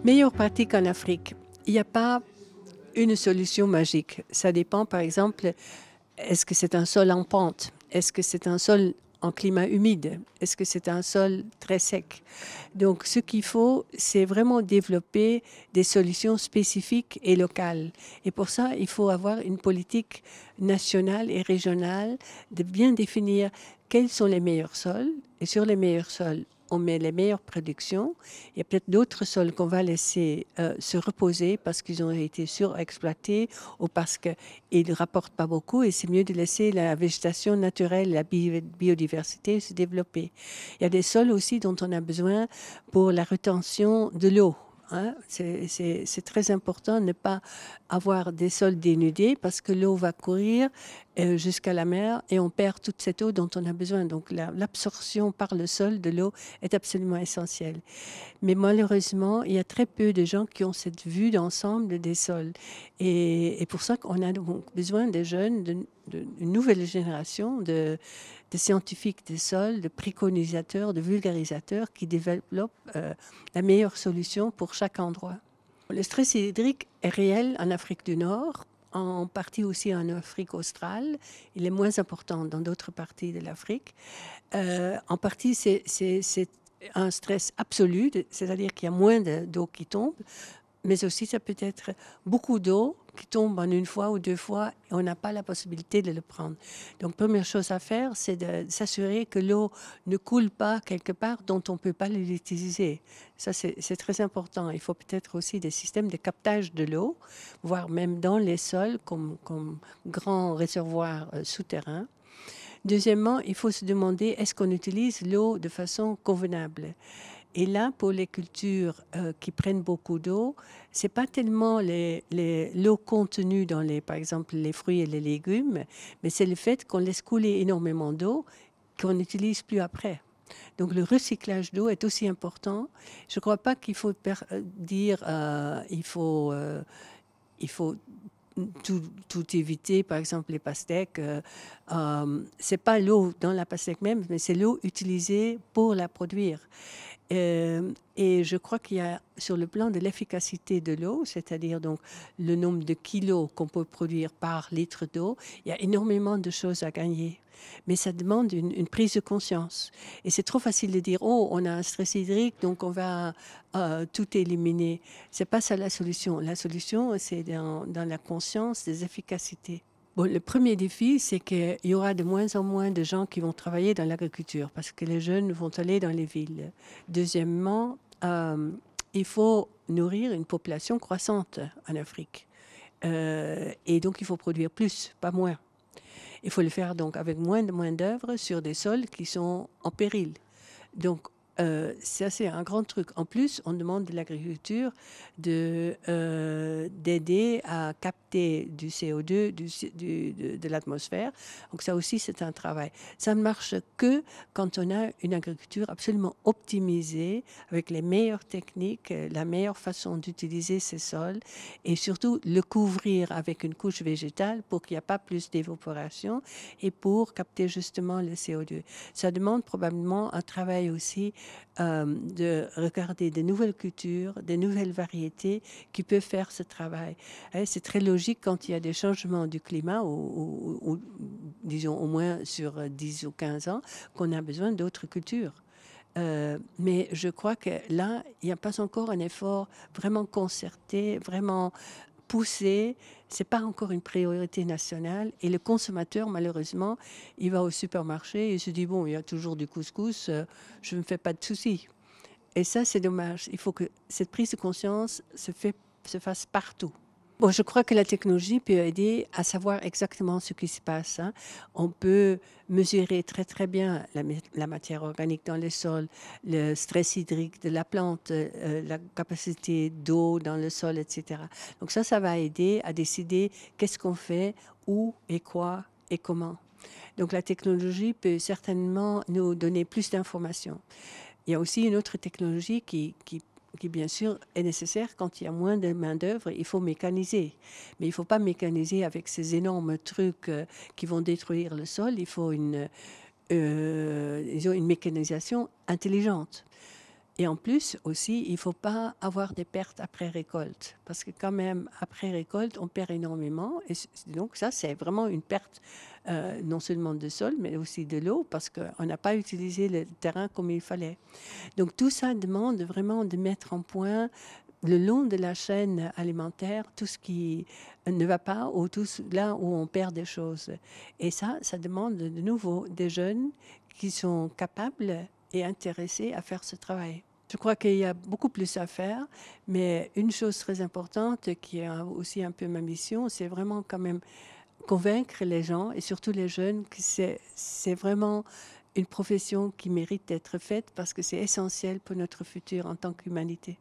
Meilleure pratique en Afrique. Il n'y a pas une solution magique. Ça dépend, par exemple, est-ce que c'est un sol en pente? Est-ce que c'est un sol en climat humide? Est-ce que c'est un sol très sec? Donc, ce qu'il faut, c'est vraiment développer des solutions spécifiques et locales. Et pour ça, il faut avoir une politique nationale et régionale de bien définir quels sont les meilleurs sols. Et sur les meilleurs sols, on met les meilleures productions. Il y a peut-être d'autres sols qu'on va laisser se reposer parce qu'ils ont été surexploités ou parce qu'ils ne rapportent pas beaucoup. Et c'est mieux de laisser la végétation naturelle, la biodiversité se développer. Il y a des sols aussi dont on a besoin pour la rétention de l'eau. Hein. C'est très important de ne pas avoir des sols dénudés parce que l'eau va courir jusqu'à la mer et on perd toute cette eau dont on a besoin. Donc l'absorption par le sol de l'eau est absolument essentielle. Mais malheureusement, il y a très peu de gens qui ont cette vue d'ensemble des sols. Et pour ça qu'on a donc besoin des jeunes, d'une nouvelle génération de scientifiques des sols, de préconisateurs, de vulgarisateurs qui développent la meilleure solution pour chaque endroit. Le stress hydrique est réel en Afrique du Nord, en partie aussi en Afrique australe. Il est moins important dans d'autres parties de l'Afrique. En partie, c'est un stress absolu, c'est-à-dire qu'il y a moins d'eau qui tombe, mais aussi ça peut être beaucoup d'eau qui tombe en une fois ou deux fois et on n'a pas la possibilité de le prendre. Donc, première chose à faire, c'est de s'assurer que l'eau ne coule pas quelque part dont on ne peut pas l'utiliser. Ça, c'est très important. Il faut peut-être aussi des systèmes de captage de l'eau, voire même dans les sols comme grands réservoirs souterrains. Deuxièmement, il faut se demander est-ce qu'on utilise l'eau de façon convenable. Et là, pour les cultures qui prennent beaucoup d'eau, c'est pas tellement l'eau contenue dans par exemple, les fruits et les légumes, mais c'est le fait qu'on laisse couler énormément d'eau qu'on n'utilise plus après. Donc, le recyclage d'eau est aussi important. Je ne crois pas qu'il faut dire il faut tout éviter, par exemple les pastèques. C'est pas l'eau dans la pastèque même, mais c'est l'eau utilisée pour la produire. Et je crois qu'il y a, sur le plan de l'efficacité de l'eau, c'est-à-dire donc le nombre de kilos qu'on peut produire par litre d'eau, il y a énormément de choses à gagner. Mais ça demande une prise de conscience. Et c'est trop facile de dire, oh, on a un stress hydrique, donc on va tout éliminer. C'est pas ça la solution. La solution, c'est dans la conscience des efficacités. Bon, le premier défi, c'est qu'il y aura de moins en moins de gens qui vont travailler dans l'agriculture parce que les jeunes vont aller dans les villes. Deuxièmement, il faut nourrir une population croissante en Afrique. Et donc, il faut produire plus, pas moins. Il faut le faire donc avec moins de main-d'œuvre sur des sols qui sont en péril. Donc, ça, c'est un grand truc. En plus, on demande de l'agriculture d'aider à capter du CO2 de l'atmosphère. Donc, ça aussi, c'est un travail. Ça ne marche que quand on a une agriculture absolument optimisée, avec les meilleures techniques, la meilleure façon d'utiliser ces sols, et surtout le couvrir avec une couche végétale pour qu'il n'y ait pas plus d'évaporation et pour capter justement le CO2. Ça demande probablement un travail aussi de regarder des nouvelles cultures, des nouvelles variétés qui peuvent faire ce travail. C'est très logique quand il y a des changements du climat, ou disons au moins sur 10 ou 15 ans, qu'on a besoin d'autres cultures. Mais je crois que là, il n'y a pas encore un effort vraiment concerté, vraiment poussé. C'est pas encore une priorité nationale. Et le consommateur, malheureusement, il va au supermarché et il se dit, bon, il y a toujours du couscous, je ne me fais pas de soucis. Et ça, c'est dommage. Il faut que cette prise de conscience se fasse partout. Bon, je crois que la technologie peut aider à savoir exactement ce qui se passe. Hein. On peut mesurer très, très bien la matière organique dans les sols, le stress hydrique de la plante, la capacité d'eau dans le sol, etc. Donc ça va aider à décider qu'est-ce qu'on fait, où et quoi et comment. Donc la technologie peut certainement nous donner plus d'informations. Il y a aussi une autre technologie qui bien sûr est nécessaire quand il y a moins de main-d'œuvre, il faut mécaniser. Mais il ne faut pas mécaniser avec ces énormes trucs qui vont détruire le sol. Il faut une mécanisation intelligente. Et en plus aussi, il ne faut pas avoir des pertes après récolte, parce que quand même, après récolte, on perd énormément. Et donc ça, c'est vraiment une perte non seulement de sol, mais aussi de l'eau, parce qu'on n'a pas utilisé le terrain comme il fallait. Donc tout ça demande vraiment de mettre en point le long de la chaîne alimentaire, tout ce qui ne va pas ou là où on perd des choses. Et ça demande de nouveau des jeunes qui sont capables et intéressés à faire ce travail. Je crois qu'il y a beaucoup plus à faire, mais une chose très importante qui est aussi un peu ma mission, c'est vraiment quand même convaincre les gens et surtout les jeunes que c'est vraiment une profession qui mérite d'être faite parce que c'est essentiel pour notre futur en tant qu'humanité.